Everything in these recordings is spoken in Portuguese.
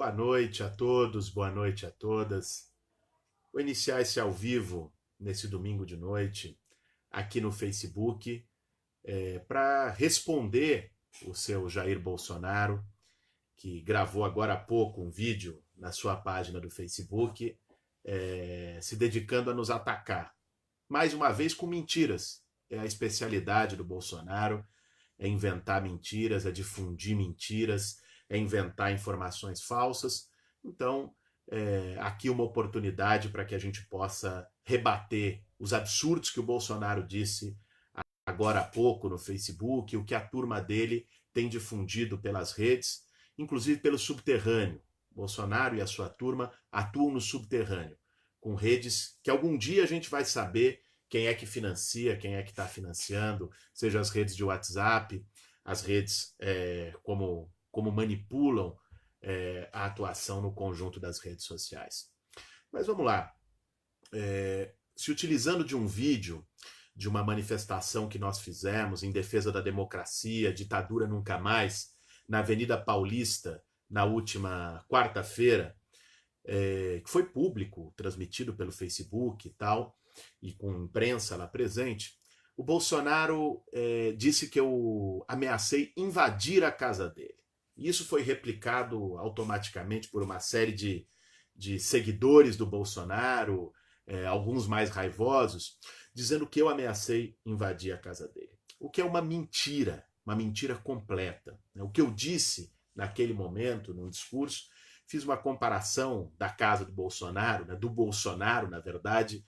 Boa noite a todos, boa noite a todas. Vou iniciar esse ao vivo nesse domingo de noite aqui no Facebook para responder o seu Jair Bolsonaro, que gravou agora há pouco um vídeo na sua página do Facebook se dedicando a nos atacar. Mais uma vez com mentiras. É a especialidade do Bolsonaro, é inventar mentiras, é difundir mentiras, é inventar informações falsas. Então, aqui uma oportunidade para que a gente possa rebater os absurdos que o Bolsonaro disse agora há pouco no Facebook, o que a turma dele tem difundido pelas redes, inclusive pelo subterrâneo. Bolsonaro e a sua turma atuam no subterrâneo, com redes que algum dia a gente vai saber quem é que financia, quem é que está financiando, seja as redes de WhatsApp, as redes como manipulam a atuação no conjunto das redes sociais. Mas vamos lá. Se utilizando de um vídeo de uma manifestação que nós fizemos em defesa da democracia, ditadura nunca mais, na Avenida Paulista, na última quarta-feira, que foi público, transmitido pelo Facebook e tal, e com imprensa lá presente, o Bolsonaro disse que eu ameacei invadir a casa dele. Isso foi replicado automaticamente por uma série de seguidores do Bolsonaro, alguns mais raivosos, dizendo que eu ameacei invadir a casa dele. O que é uma mentira completa. O que eu disse naquele momento, num discurso, fiz uma comparação da casa do Bolsonaro, do Bolsonaro, na verdade,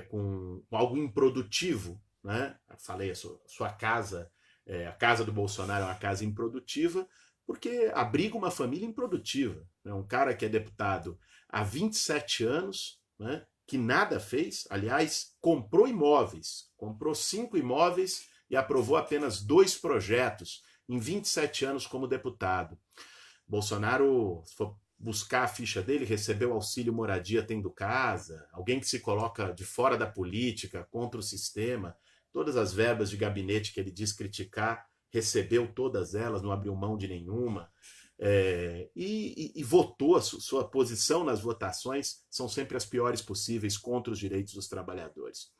com algo improdutivo. Né? Falei, a sua casa, a casa do Bolsonaro é uma casa improdutiva, porque abriga uma família improdutiva. Né? Um cara que é deputado há 27 anos, né? Que nada fez, aliás, comprou imóveis, comprou 5 imóveis e aprovou apenas 2 projetos em 27 anos como deputado. Bolsonaro, se for buscar a ficha dele, recebeu auxílio moradia tendo casa, alguém que se coloca de fora da política, contra o sistema, todas as verbas de gabinete que ele diz criticar, recebeu todas elas, não abriu mão de nenhuma. E votou, a sua posição nas votações são sempre as piores possíveis contra os direitos dos trabalhadores.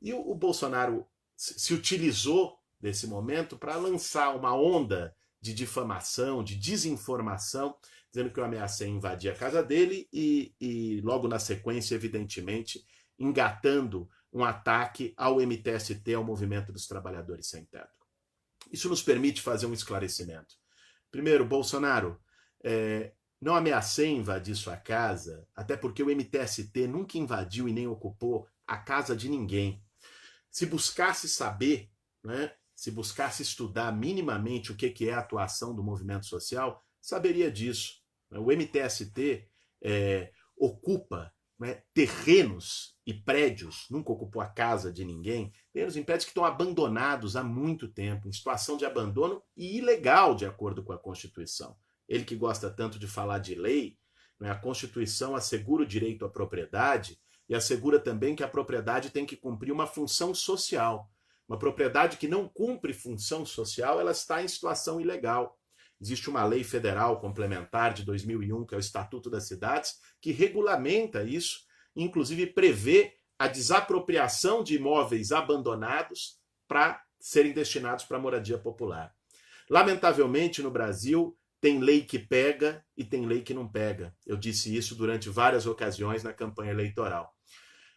E o Bolsonaro se utilizou desse momento para lançar uma onda de difamação, de desinformação, dizendo que eu ameacei invadir a casa dele e logo na sequência, evidentemente, engatando um ataque ao MTST, ao Movimento dos Trabalhadores Sem Teto. Isso nos permite fazer um esclarecimento. Primeiro, Bolsonaro, não ameacei invadir sua casa, até porque o MTST nunca invadiu e nem ocupou a casa de ninguém. Se buscasse saber, né, se buscasse estudar minimamente o que é a atuação do movimento social, saberia disso. O MTST ocupa, né, terrenos e prédios, nunca ocupou a casa de ninguém, terrenos em prédios que estão abandonados há muito tempo, em situação de abandono e ilegal, de acordo com a Constituição. Ele que gosta tanto de falar de lei, né, a Constituição assegura o direito à propriedade e assegura também que a propriedade tem que cumprir uma função social. Uma propriedade que não cumpre função social, ela está em situação ilegal. Existe uma lei federal complementar de 2001, que é o Estatuto das Cidades, que regulamenta isso, inclusive prevê a desapropriação de imóveis abandonados para serem destinados para moradia popular. Lamentavelmente, no Brasil, tem lei que pega e tem lei que não pega. Eu disse isso durante várias ocasiões na campanha eleitoral.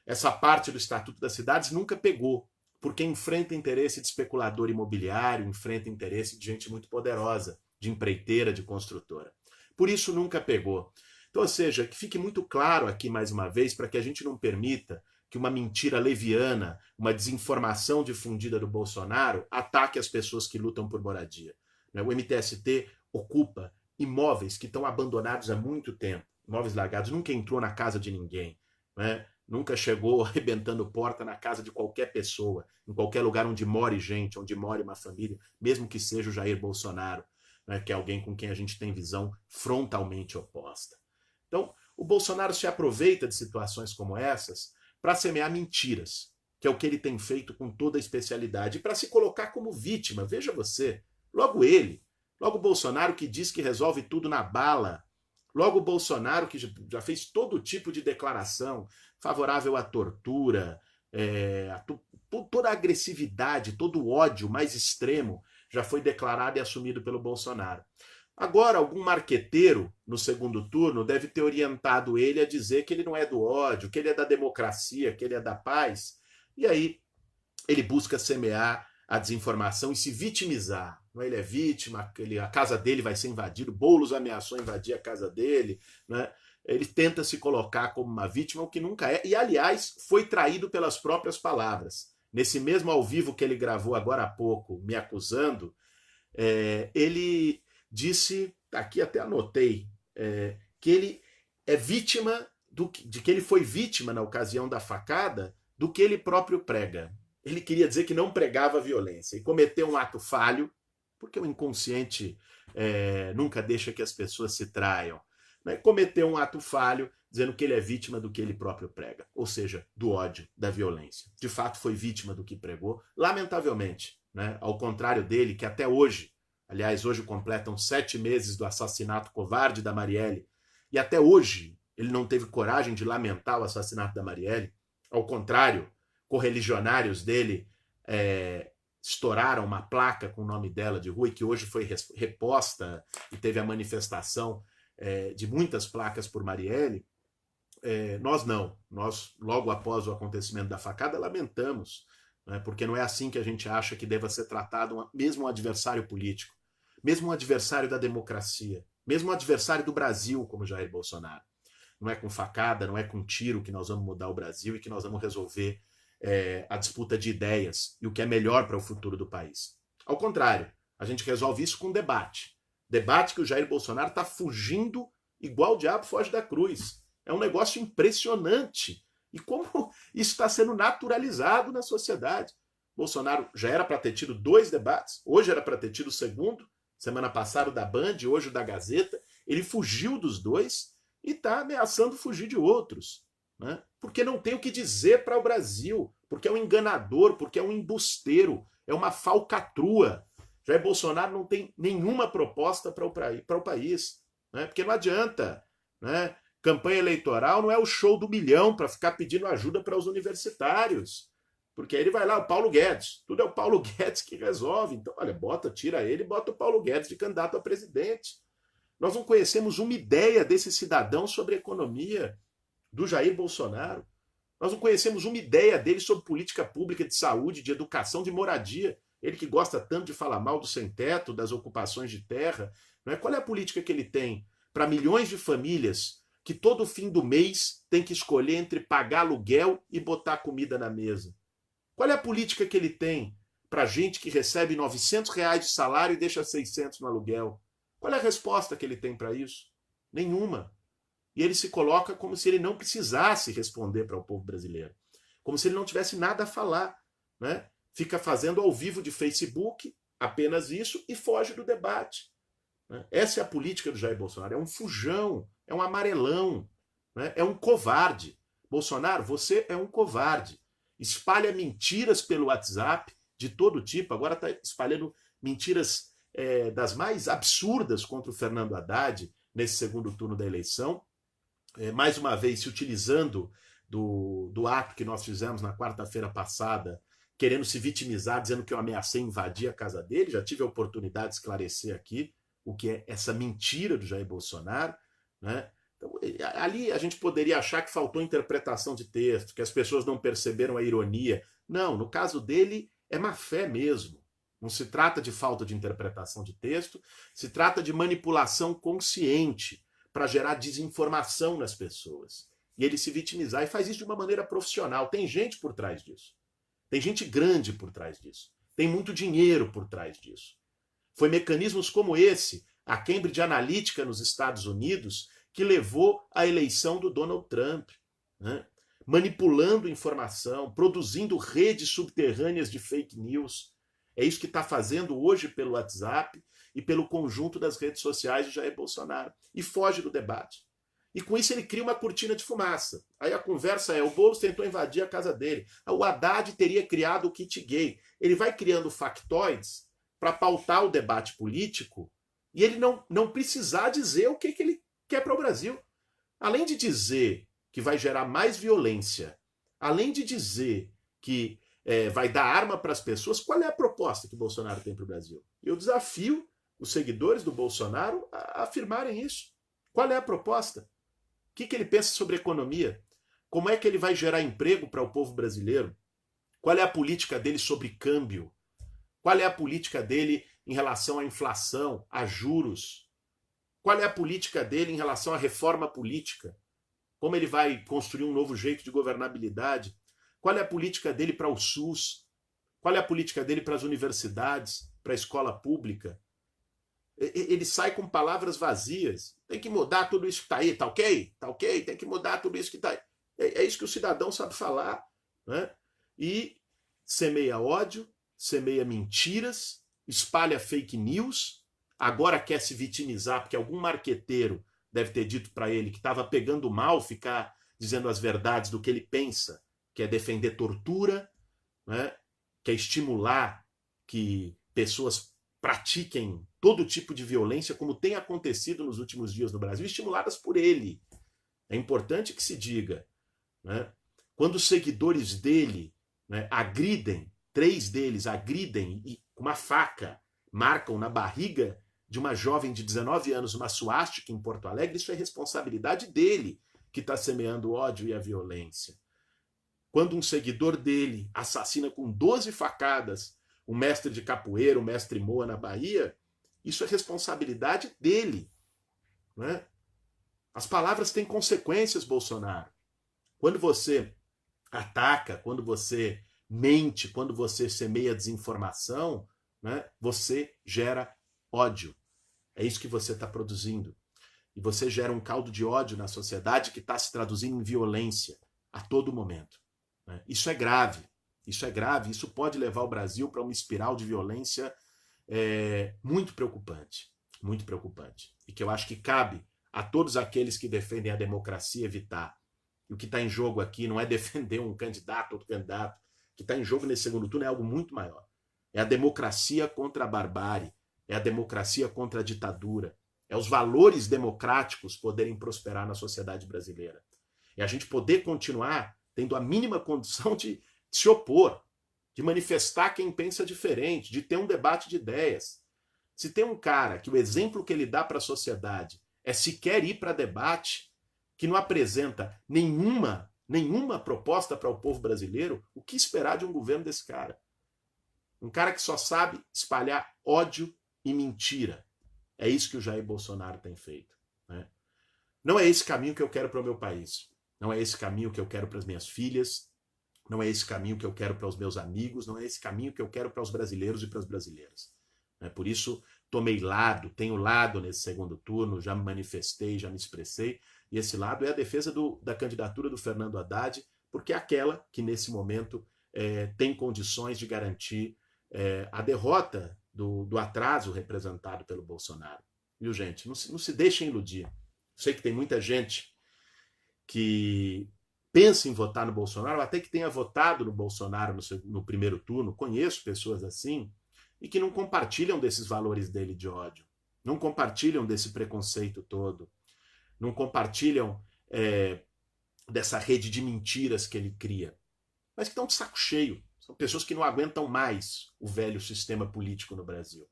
Essa parte do Estatuto das Cidades nunca pegou, porque enfrenta interesse de especulador imobiliário, enfrenta interesse de gente muito poderosa, de empreiteira, de construtora. Por isso nunca pegou. Então, ou seja, que fique muito claro aqui mais uma vez, para que a gente não permita que uma mentira leviana, uma desinformação difundida do Bolsonaro ataque as pessoas que lutam por moradia. O MTST ocupa imóveis que estão abandonados há muito tempo, imóveis largados, nunca entrou na casa de ninguém, né? Nunca chegou arrebentando porta na casa de qualquer pessoa, em qualquer lugar onde more gente, onde more uma família, mesmo que seja o Jair Bolsonaro, né, que é alguém com quem a gente tem visão frontalmente oposta. Então, o Bolsonaro se aproveita de situações como essas para semear mentiras, que é o que ele tem feito com toda a especialidade, e para se colocar como vítima. Veja você, logo ele, logo o Bolsonaro, que diz que resolve tudo na bala, Logo o Bolsonaro, que já fez todo tipo de declaração favorável à tortura, toda a agressividade, todo o ódio mais extremo já foi declarado e assumido pelo Bolsonaro. Agora, algum marqueteiro no segundo turno deve ter orientado ele a dizer que ele não é do ódio, que ele é da democracia, que ele é da paz. E aí ele busca semear a desinformação e se vitimizar. Ele é vítima, a casa dele vai ser invadida, Boulos ameaçou invadir a casa dele, né? Ele tenta se colocar como uma vítima, o que nunca é, e aliás foi traído pelas próprias palavras. Nesse mesmo ao vivo que ele gravou agora há pouco, me acusando, ele disse, aqui até anotei, que ele é vítima, de que ele foi vítima na ocasião da facada do que ele próprio prega. Ele queria dizer que não pregava violência e cometeu um ato falho, porque o inconsciente nunca deixa que as pessoas se traiam. Né? Cometeu um ato falho dizendo que ele é vítima do que ele próprio prega, ou seja, do ódio, da violência. De fato, foi vítima do que pregou, lamentavelmente, né? Ao contrário dele, que até hoje, aliás, hoje completam 7 meses do assassinato covarde da Marielle, e até hoje ele não teve coragem de lamentar o assassinato da Marielle. Ao contrário, correligionários dele estouraram uma placa com o nome dela de rua, e que hoje foi reposta e teve a manifestação de muitas placas por Marielle. Nós não. Nós, logo após o acontecimento da facada, lamentamos, né, porque não é assim que a gente acha que deva ser tratado mesmo um adversário político, mesmo um adversário da democracia, mesmo um adversário do Brasil, como Jair Bolsonaro. Não é com facada, não é com tiro que nós vamos mudar o Brasil e que nós vamos resolver a disputa de ideias e o que é melhor para o futuro do país. Ao contrário, a gente resolve isso com debate. Debate que o Jair Bolsonaro está fugindo igual o diabo foge da cruz. É um negócio impressionante. E como isso está sendo naturalizado na sociedade. Bolsonaro já era para ter tido 2 debates, hoje era para ter tido o segundo, semana passada o da Band, hoje o da Gazeta. Ele fugiu dos 2 e está ameaçando fugir de outros. Né? Porque não tem o que dizer para o Brasil, porque é um enganador, porque é um embusteiro, é uma falcatrua. Jair Bolsonaro não tem nenhuma proposta para o país, né? Porque não adianta. Né? Campanha eleitoral não é o show do milhão para ficar pedindo ajuda para os universitários, porque aí ele vai lá, o Paulo Guedes, tudo é o Paulo Guedes que resolve. Então, olha, tira ele e bota o Paulo Guedes de candidato a presidente. Nós não conhecemos uma ideia desse cidadão sobre economia, do Jair Bolsonaro. Nós não conhecemos uma ideia dele sobre política pública de saúde, de educação, de moradia. Ele que gosta tanto de falar mal do sem-teto, das ocupações de terra. Não é? Qual é a política que ele tem para milhões de famílias que todo fim do mês tem que escolher entre pagar aluguel e botar comida na mesa? Qual é a política que ele tem para gente que recebe R$900 de salário e deixa 600 no aluguel? Qual é a resposta que ele tem para isso? Nenhuma. E ele se coloca como se ele não precisasse responder para o povo brasileiro. Como se ele não tivesse nada a falar. Né? Fica fazendo ao vivo de Facebook apenas isso e foge do debate. Né? Essa é a política do Jair Bolsonaro. É um fujão, é um amarelão, né? É um covarde. Bolsonaro, você é um covarde. Espalha mentiras pelo WhatsApp de todo tipo. Agora está espalhando mentiras das mais absurdas contra o Fernando Haddad nesse segundo turno da eleição. Mais uma vez se utilizando do ato que nós fizemos na quarta-feira passada, querendo se vitimizar, dizendo que eu ameacei invadir a casa dele. Já tive a oportunidade de esclarecer aqui o que é essa mentira do Jair Bolsonaro. Né? Então, ali a gente poderia achar que faltou interpretação de texto, que as pessoas não perceberam a ironia. Não, no caso dele é má fé mesmo. Não se trata de falta de interpretação de texto, se trata de manipulação consciente para gerar desinformação nas pessoas. E ele se vitimizar, e faz isso de uma maneira profissional. Tem gente por trás disso. Tem gente grande por trás disso. Tem muito dinheiro por trás disso. Foi mecanismos como esse, a Cambridge Analytica nos Estados Unidos, que levou à eleição do Donald Trump. Né? Manipulando informação, produzindo redes subterrâneas de fake news. É isso que está fazendo hoje pelo WhatsApp e pelo conjunto das redes sociais de Jair Bolsonaro. E foge do debate. E com isso ele cria uma cortina de fumaça. Aí a conversa é, o Boulos tentou invadir a casa dele. O Haddad teria criado o kit gay. Ele vai criando factoides para pautar o debate político e ele não precisar dizer o que ele que é para o Brasil. Além de dizer que vai gerar mais violência, além de dizer que vai dar arma para as pessoas, qual é a proposta que o Bolsonaro tem para o Brasil? Eu desafio os seguidores do Bolsonaro a afirmarem isso. Qual é a proposta? O que ele pensa sobre economia? Como é que ele vai gerar emprego para o povo brasileiro? Qual é a política dele sobre câmbio? Qual é a política dele em relação à inflação, a juros? Qual é a política dele em relação à reforma política? Como ele vai construir um novo jeito de governabilidade? Qual é a política dele para o SUS? Qual é a política dele para as universidades, para a escola pública? Ele sai com palavras vazias. Tem que mudar tudo isso que está aí, tá ok? Tá ok? Tem que mudar tudo isso que está aí. É isso que o cidadão sabe falar. Né? E semeia ódio, semeia mentiras, espalha fake news, agora quer se vitimizar porque algum marqueteiro deve ter dito para ele que estava pegando mal ficar dizendo as verdades do que ele pensa, que é defender tortura, né? Que é estimular que pessoas pratiquem todo tipo de violência, como tem acontecido nos últimos dias no Brasil, estimuladas por ele. É importante que se diga. Né? Quando os seguidores dele, né, agridem, 3 deles agridem e com uma faca marcam na barriga de uma jovem de 19 anos uma suástica em Porto Alegre, isso é responsabilidade dele que está semeando o ódio e a violência. Quando um seguidor dele assassina com 12 facadas um mestre de capoeira, um mestre Moa na Bahia, isso é responsabilidade dele. Né? As palavras têm consequências, Bolsonaro. Quando você ataca, quando você mente, quando você semeia desinformação, né, você gera ódio. É isso que você está produzindo. E você gera um caldo de ódio na sociedade que está se traduzindo em violência a todo momento. Né? Isso é grave. Isso é grave. Isso pode levar o Brasil para uma espiral de violência muito preocupante. Muito preocupante. E que eu acho que cabe a todos aqueles que defendem a democracia evitar. E o que está em jogo aqui não é defender um candidato, outro candidato. O que está em jogo nesse segundo turno é algo muito maior. É a democracia contra a barbárie. É a democracia contra a ditadura. É os valores democráticos poderem prosperar na sociedade brasileira. É a gente poder continuar tendo a mínima condição de se opor, de manifestar quem pensa diferente, de ter um debate de ideias. Se tem um cara que o exemplo que ele dá para a sociedade é sequer ir para debate, que não apresenta nenhuma proposta para o povo brasileiro, o que esperar de um governo desse cara? Um cara que só sabe espalhar ódio e mentira. É isso que o Jair Bolsonaro tem feito. Né? Não é esse caminho que eu quero para o meu país. Não é esse caminho que eu quero para as minhas filhas. Não é esse caminho que eu quero para os meus amigos. Não é esse caminho que eu quero para os brasileiros e para as brasileiras. Por isso, tomei lado, tenho lado nesse segundo turno, já me manifestei, já me expressei. E esse lado é a defesa da candidatura do Fernando Haddad, porque é aquela que, nesse momento, tem condições de garantir a derrota do atraso representado pelo Bolsonaro. Viu, gente? Não se deixem iludir. Sei que tem muita gente que pensa em votar no Bolsonaro, até que tenha votado no Bolsonaro no primeiro turno, conheço pessoas assim, e que não compartilham desses valores dele de ódio, não compartilham desse preconceito todo, não compartilham dessa rede de mentiras que ele cria, mas que estão de saco cheio. São pessoas que não aguentam mais o velho sistema político no Brasil.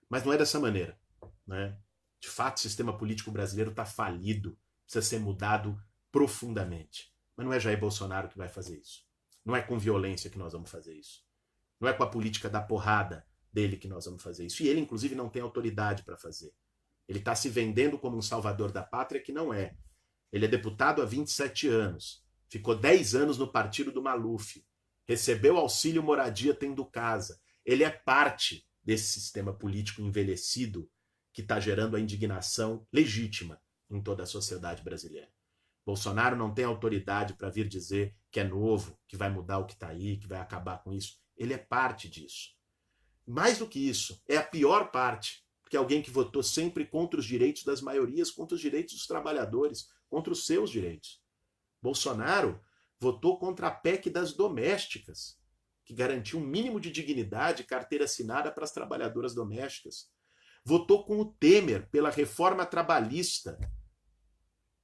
Mas não é dessa maneira. Né? De fato, o sistema político brasileiro está falido, precisa ser mudado profundamente. Mas não é Jair Bolsonaro que vai fazer isso. Não é com violência que nós vamos fazer isso. Não é com a política da porrada dele que nós vamos fazer isso. E ele, inclusive, não tem autoridade para fazer. Ele está se vendendo como um salvador da pátria, que não é. Ele é deputado há 27 anos. Ficou 10 anos no partido do Maluf. Recebeu auxílio moradia tendo casa. Ele é parte desse sistema político envelhecido que está gerando a indignação legítima em toda a sociedade brasileira. Bolsonaro não tem autoridade para vir dizer que é novo, que vai mudar o que está aí, que vai acabar com isso. Ele é parte disso. Mais do que isso, é a pior parte, porque é alguém que votou sempre contra os direitos das maiorias, contra os direitos dos trabalhadores, contra os seus direitos. Bolsonaro votou contra a PEC das domésticas, que garantiu um mínimo de dignidade e carteira assinada para as trabalhadoras domésticas. Votou com o Temer pela reforma trabalhista,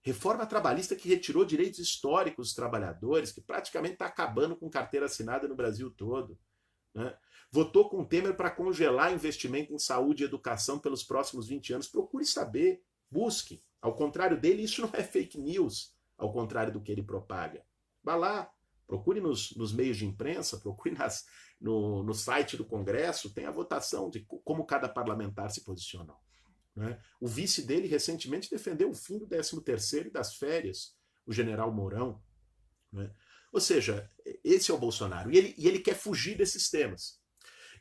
Reforma trabalhista que retirou direitos históricos dos trabalhadores, que praticamente está acabando com carteira assinada no Brasil todo. Né? Votou com o Temer para congelar investimento em saúde e educação pelos próximos 20 anos. Procure saber, busque. Ao contrário dele, isso não é fake news, ao contrário do que ele propaga. Vá lá, procure nos meios de imprensa, procure no site do Congresso, tem a votação de como cada parlamentar se posicionou. Né? O vice dele recentemente defendeu o fim do 13º e das férias, o general Mourão. Né? Ou seja, esse é o Bolsonaro. E ele quer fugir desses temas.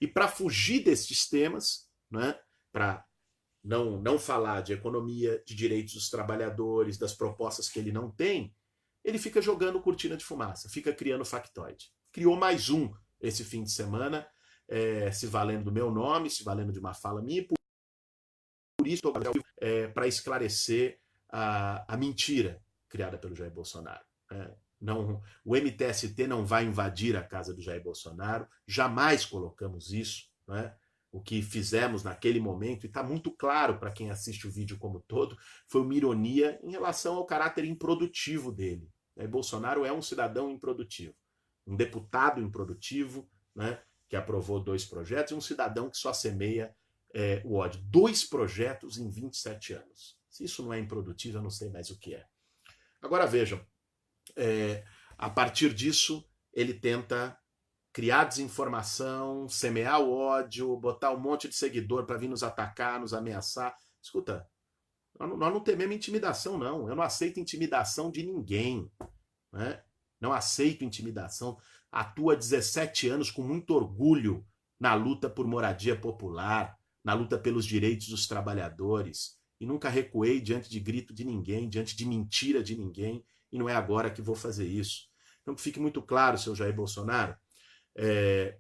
E para fugir desses temas, né, para não falar de economia, de direitos dos trabalhadores, das propostas que ele não tem, ele fica jogando cortina de fumaça, fica criando factoide. Criou mais um esse fim de semana, se valendo do meu nome, se valendo de uma fala minha, por isso para esclarecer a mentira criada pelo Jair Bolsonaro. Não, o MTST não vai invadir a casa do Jair Bolsonaro, jamais colocamos isso. Né? O que fizemos naquele momento, e está muito claro para quem assiste o vídeo como todo, foi uma ironia em relação ao caráter improdutivo dele. Jair Bolsonaro é um cidadão improdutivo, um deputado improdutivo, né, que aprovou 2 projetos, e um cidadão que só semeia o ódio. 2 projetos em 27 anos. Se isso não é improdutivo, eu não sei mais o que é. Agora vejam, a partir disso, ele tenta criar desinformação, semear o ódio, botar um monte de seguidor para vir nos atacar, nos ameaçar. Escuta, nós não tememos intimidação, não. Eu não aceito intimidação de ninguém. Né? Não aceito intimidação. Atuo há 17 anos com muito orgulho na luta por moradia popular, na luta pelos direitos dos trabalhadores. E nunca recuei diante de grito de ninguém, diante de mentira de ninguém. E não é agora que vou fazer isso. Então que fique muito claro, seu Jair Bolsonaro,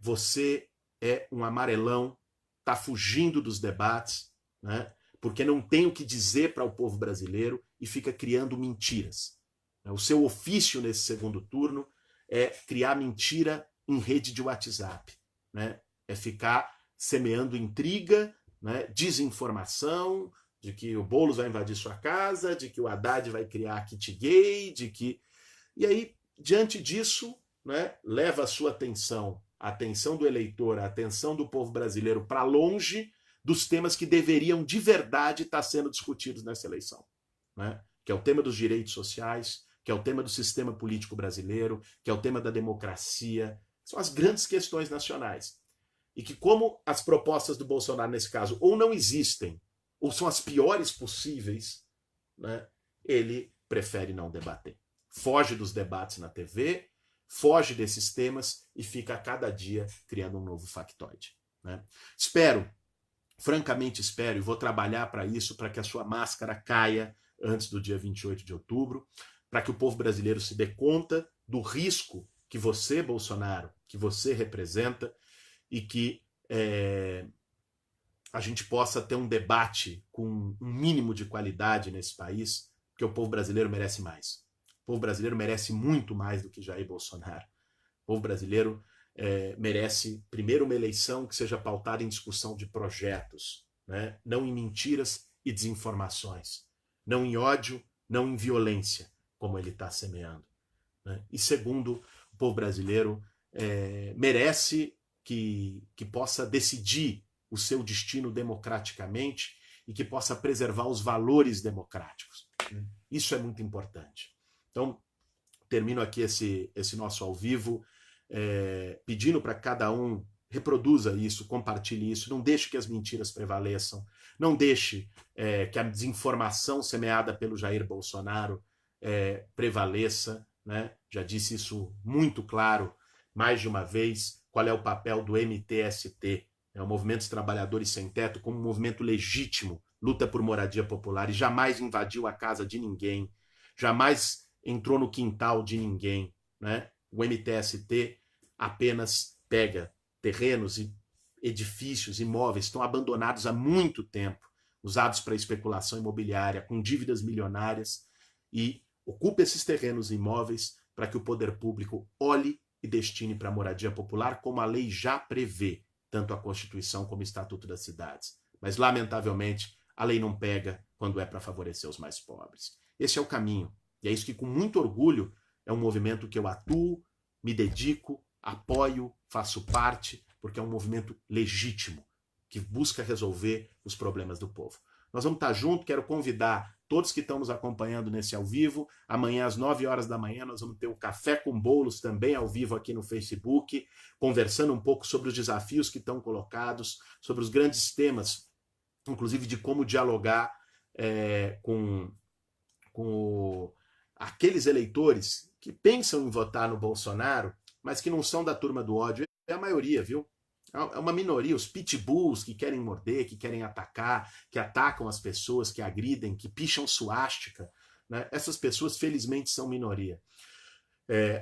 você é um amarelão, está fugindo dos debates, né? Porque não tem o que dizer para o povo brasileiro e fica criando mentiras. O seu ofício nesse segundo turno é criar mentira em rede de WhatsApp. Né? É ficar semeando intriga, né? Desinformação, de que o Boulos vai invadir sua casa, de que o Haddad vai criar kit gay, de que... E aí, diante disso, né, leva a sua atenção, a atenção do eleitor, a atenção do povo brasileiro para longe dos temas que deveriam de verdade estar sendo discutidos nessa eleição. Né? Que é o tema dos direitos sociais, que é o tema do sistema político brasileiro, que é o tema da democracia. São as grandes questões nacionais. E que como as propostas do Bolsonaro, nesse caso, ou não existem, ou são as piores possíveis, né, ele prefere não debater. Foge dos debates na TV, foge desses temas e fica a cada dia criando um novo factoide. Né? Espero, francamente espero, e vou trabalhar para isso, para que a sua máscara caia antes do dia 28 de outubro, para que o povo brasileiro se dê conta do risco que você, Bolsonaro, que você representa, e que a gente possa ter um debate com um mínimo de qualidade nesse país, porque o povo brasileiro merece mais. O povo brasileiro merece muito mais do que Jair Bolsonaro. O povo brasileiro merece, primeiro, uma eleição que seja pautada em discussão de projetos, né? Não em mentiras e desinformações, não em ódio, não em violência, como ele está semeando. Né? E segundo, o povo brasileiro merece que possa decidir o seu destino democraticamente e que possa preservar os valores democráticos. Isso é muito importante. Então, termino aqui esse nosso ao vivo, pedindo para cada um reproduza isso, compartilhe isso, não deixe que as mentiras prevaleçam, não deixe que a desinformação semeada pelo Jair Bolsonaro prevaleça. Né? Já disse isso muito claro, mais de uma vez, qual é o papel do MTST, o Movimento dos Trabalhadores Sem Teto, como um movimento legítimo, luta por moradia popular e jamais invadiu a casa de ninguém, jamais entrou no quintal de ninguém. Né? O MTST apenas pega terrenos e edifícios, imóveis, estão abandonados há muito tempo, usados para especulação imobiliária, com dívidas milionárias, e ocupa esses terrenos e imóveis para que o poder público olhe e destine para a moradia popular, como a lei já prevê, tanto a Constituição como o Estatuto das Cidades. Mas, lamentavelmente, a lei não pega quando é para favorecer os mais pobres. Esse é o caminho. E é isso que, com muito orgulho, é um movimento que eu atuo, me dedico, apoio, faço parte, porque é um movimento legítimo, que busca resolver os problemas do povo. Nós vamos estar juntos, quero convidar todos que estão nos acompanhando nesse ao vivo. Amanhã, às 9 horas da manhã, nós vamos ter o Café com Bolos também ao vivo aqui no Facebook, conversando um pouco sobre os desafios que estão colocados, sobre os grandes temas, inclusive de como dialogar com aqueles eleitores que pensam em votar no Bolsonaro, mas que não são da turma do ódio. É a maioria, viu? É uma minoria, os pitbulls que querem morder, que querem atacar, que atacam as pessoas, que agridem, que picham suástica. Né? Essas pessoas, felizmente, são minoria.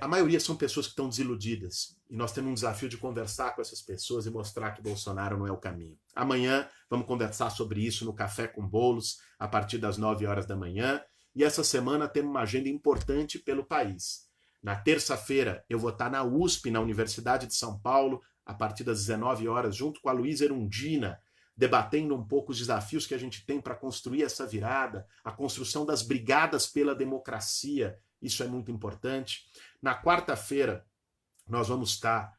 A maioria são pessoas que estão desiludidas. E nós temos um desafio de conversar com essas pessoas e mostrar que Bolsonaro não é o caminho. Amanhã vamos conversar sobre isso no Café com Bolos, a partir das 9 horas da manhã. E essa semana temos uma agenda importante pelo país. Na terça-feira, eu vou estar na USP, na Universidade de São Paulo, a partir das 19 horas, junto com a Luísa Erundina, debatendo um pouco os desafios que a gente tem para construir essa virada, a construção das brigadas pela democracia. Isso é muito importante. Na quarta-feira, nós vamos estar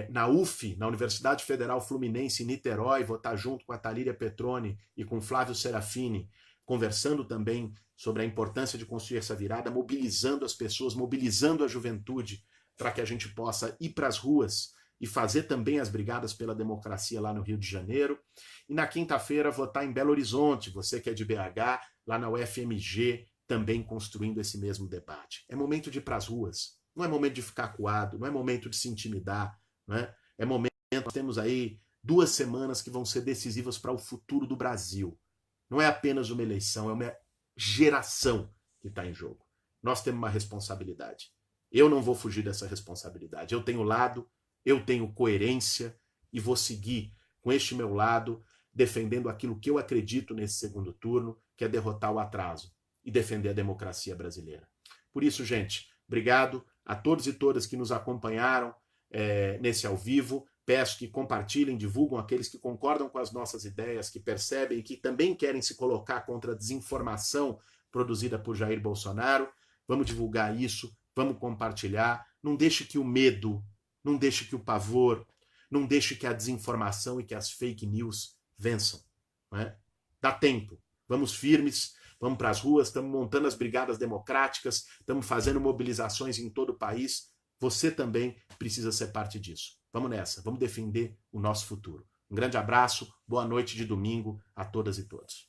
na UF, na Universidade Federal Fluminense, em Niterói. Vou estar junto com a Thalíria Petroni e com Flávio Serafini, conversando também sobre a importância de construir essa virada, mobilizando as pessoas, mobilizando a juventude, para que a gente possa ir para as ruas e fazer também as brigadas pela democracia lá no Rio de Janeiro. E na quinta-feira vou estar em Belo Horizonte, você que é de BH, lá na UFMG, também construindo esse mesmo debate. É momento de ir para as ruas, não é momento de ficar acuado, não é momento de se intimidar, não é? É momento, nós temos aí 2 semanas que vão ser decisivas para o futuro do Brasil. Não é apenas uma eleição, é uma geração que está em jogo. Nós temos uma responsabilidade. Eu não vou fugir dessa responsabilidade. Eu tenho lado, eu tenho coerência e vou seguir com este meu lado, defendendo aquilo que eu acredito nesse segundo turno, que é derrotar o atraso e defender a democracia brasileira. Por isso, gente, obrigado a todos e todas que nos acompanharam nesse ao vivo. Peço que compartilhem, divulgam aqueles que concordam com as nossas ideias, que percebem e que também querem se colocar contra a desinformação produzida por Jair Bolsonaro. Vamos divulgar isso, vamos compartilhar. Não deixe que o medo, não deixe que o pavor, não deixe que a desinformação e que as fake news vençam. Não é? Dá tempo. Vamos firmes, vamos para as ruas, estamos montando as brigadas democráticas, estamos fazendo mobilizações em todo o país. Você também precisa ser parte disso. Vamos nessa, vamos defender o nosso futuro. Um grande abraço, boa noite de domingo a todas e todos.